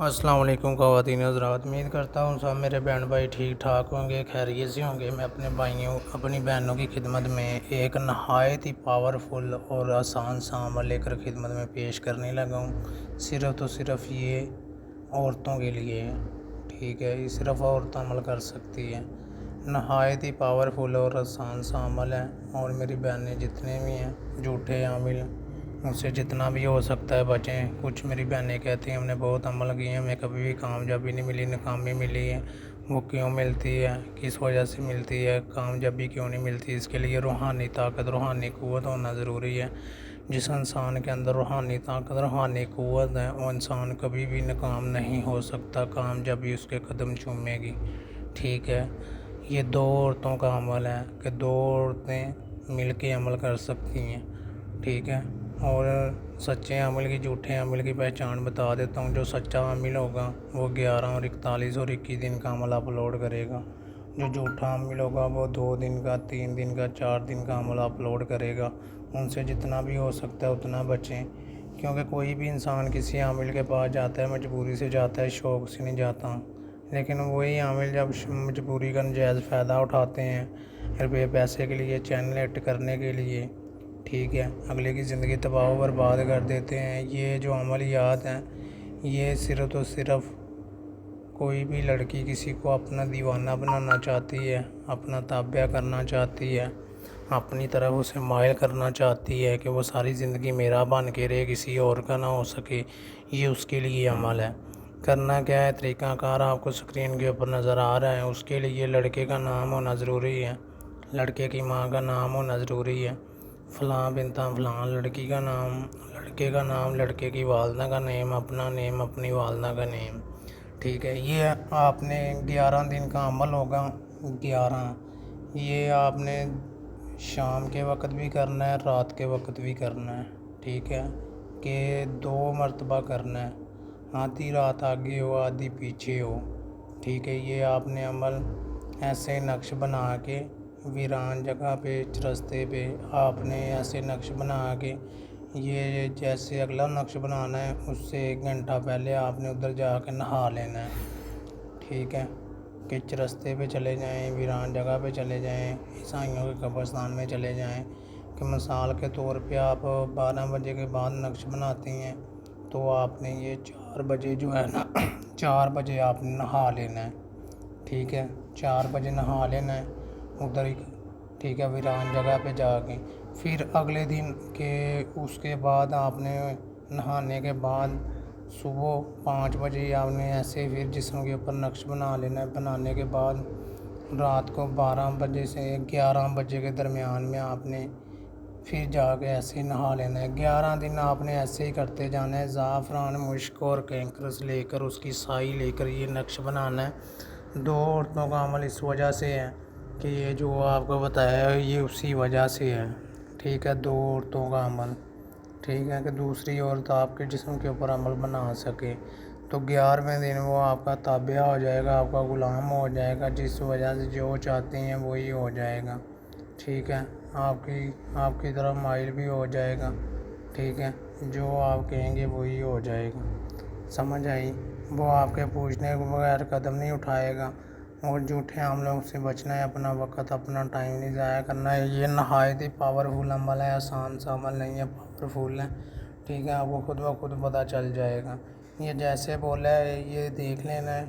السلام علیکم خواتین حضرات، امید کرتا ہوں سب میرے بہن بھائی ٹھیک ٹھاک ہوں گے، خیریت سے ہوں گے۔ میں اپنی بہنوں کی خدمت میں ایک نہایت ہی پاورفل اور آسان سا عمل لے کر خدمت میں پیش کرنے لگا ہوں۔ صرف یہ عورتوں کے لیے ہے، ٹھیک ہے، یہ صرف عورت عمل کر سکتی ہے۔ نہایت ہی پاورفل اور آسان سا عمل ہے، اور میری بہنیں جتنے بھی ہیں جھوٹے عامل ان سے جتنا بھی ہو سکتا ہے بچیں۔ کچھ میری بہنیں کہتی ہیں ہم نے بہت عمل کیے ہیں، ہمیں کبھی بھی کامیابی نہیں ملی، ناکامی ملی ہے۔ وہ کیوں ملتی ہے، کس وجہ سے ملتی ہے، کامیابی کیوں نہیں ملتی؟ اس کے لیے روحانی طاقت، روحانی قوت ہونا ضروری ہے۔ جس انسان کے اندر روحانی طاقت، روحانی قوت ہے، وہ انسان کبھی بھی ناکام نہیں ہو سکتا، کامیابی اس کے قدم چومے گی، ٹھیک ہے۔ یہ دو عورتوں کا عمل ہے کہ دو عورتیں مل کے عمل کر سکتی ہیں، ٹھیک ہے۔ اور سچے عمل کی، جھوٹے عمل کی پہچان بتا دیتا ہوں۔ جو سچا عامل ہوگا وہ 11 اور 41 اور 21 دن کا عمل اپلوڈ کرے گا۔ جو جھوٹا عامل ہوگا وہ 2 دن کا، 3 دن کا، 4 دن کا عمل اپلوڈ کرے گا۔ ان سے جتنا بھی ہو سکتا ہے اتنا بچیں، کیونکہ کوئی بھی انسان کسی عامل کے پاس جاتا ہے مجبوری سے جاتا ہے، شوق سے نہیں جاتا۔ لیکن وہی عامل جب مجبوری کا نجائز فائدہ اٹھاتے ہیں روپے پیسے کے لیے، چینل ہٹ کرنے کے لیے، ٹھیک ہے، اگلے کی زندگی تباہ و برباد کر دیتے ہیں۔ یہ جو عملیات ہیں یہ صرف کوئی بھی لڑکی کسی کو اپنا دیوانہ بنانا چاہتی ہے، اپنا تابع کرنا چاہتی ہے، اپنی طرف اسے مائل کرنا چاہتی ہے کہ وہ ساری زندگی میرا بن کے رہے، کسی اور کا نہ ہو سکے، یہ اس کے لیے عمل ہے۔ کرنا کیا ہے، طریقہ کار آپ کو سکرین کے اوپر نظر آ رہا ہے۔ اس کے لیے لڑکے کا نام ہونا ضروری ہے، لڑکے کی ماں کا نام ہونا ضروری ہے، فلاں بنتا فلاں، لڑکی کا نام، لڑکے کا نام، لڑکے کی والدہ کا نیم، اپنا نیم، اپنی والدہ کا نیم، ٹھیک ہے۔ یہ آپ نے 11 دن کا عمل ہوگا، 11، یہ آپ نے شام کے وقت بھی کرنا ہے، رات کے وقت بھی کرنا ہے، ٹھیک ہے، کہ 2 مرتبہ کرنا ہے، آدھی رات آگے ہو آدھی پیچھے ہو، ٹھیک ہے۔ یہ آپ نے عمل ایسے نقش بنا کے ویران جگہ پہ، رستے پہ آپ نے ایسے نقش بنا کے، یہ جیسے اگلا نقش بنانا ہے اس سے 1 گھنٹہ پہلے آپ نے ادھر جا کے نہا لینا ہے، ٹھیک ہے، کہ رستے پہ چلے جائیں، ویران جگہ پہ چلے جائیں، عیسائیوں کے قبرستان میں چلے جائیں، کہ مثال کے طور پہ آپ 12 بجے کے بعد نقش بناتی ہیں تو آپ نے یہ 4 بجے جو ہے نا 4 بجے آپ نے نہا لینا ہے، ٹھیک ہے، 4 بجے نہا لینا ہے ادھر ہی، ٹھیک ہے، ویران جگہ پہ جا کے۔ پھر اگلے دن کے اس کے بعد آپ نے نہانے کے بعد صبح 5 بجے آپ نے ایسے پھر جسم کے اوپر نقش بنا لینا ہے۔ بنانے کے بعد رات کو 12 بجے سے 11 بجے کے درمیان میں آپ نے پھر جا کے ایسے ہی نہا لینا ہے۔ 11 دن آپ نے ایسے ہی کرتے جانا ہے، زعفران، مشک اور کینکرس لے کر، اس کی سائی لے کر یہ نقش بنانا ہے۔ 2 عورتوں کا عمل اس وجہ سے ہے کہ یہ جو آپ کو بتایا ہے یہ اسی وجہ سے ہے، ٹھیک ہے، 2 عورتوں کا عمل، ٹھیک ہے، کہ دوسری عورت آپ کے جسم کے اوپر عمل بنا سکے۔ تو 11ویں دن وہ آپ کا تابع ہو جائے گا، آپ کا غلام ہو جائے گا، جس وجہ سے جو چاہتے ہیں وہی ہو جائے گا، ٹھیک ہے، آپ کی طرف مائل بھی ہو جائے گا، ٹھیک ہے، جو آپ کہیں گے وہی ہو جائے گا، سمجھ آئی؟ وہ آپ کے پوچھنے کے بغیر قدم نہیں اٹھائے گا۔ اور جھوٹے عملوں سے بچنا ہے، اپنا وقت، اپنا ٹائم نہیں ضائع کرنا ہے۔ یہ نہایت ہی پاورفل عمل ہے، آسان سا عمل نہیں ہے، پاورفل ہے، ٹھیک ہے، آپ کو خود بخود پتہ چل جائے گا۔ یہ جیسے بولا ہے یہ دیکھ لینا ہے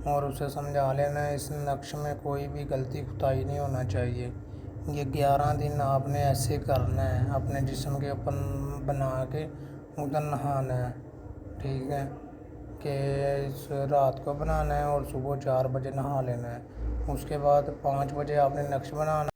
اور اسے سمجھا لینا ہے، اس نقش میں کوئی بھی غلطی کوتاہی نہیں ہونا چاہیے۔ یہ 11 دن آپ نے ایسے کرنا ہے، اپنے جسم کے اوپر بنا کے ادھر نہانا ہے، ٹھیک ہے، کہ رات کو بنانا ہے اور صبح 4 بجے نہا لینا ہے۔ اس کے بعد 5 بجے آپ نے نقش بنانا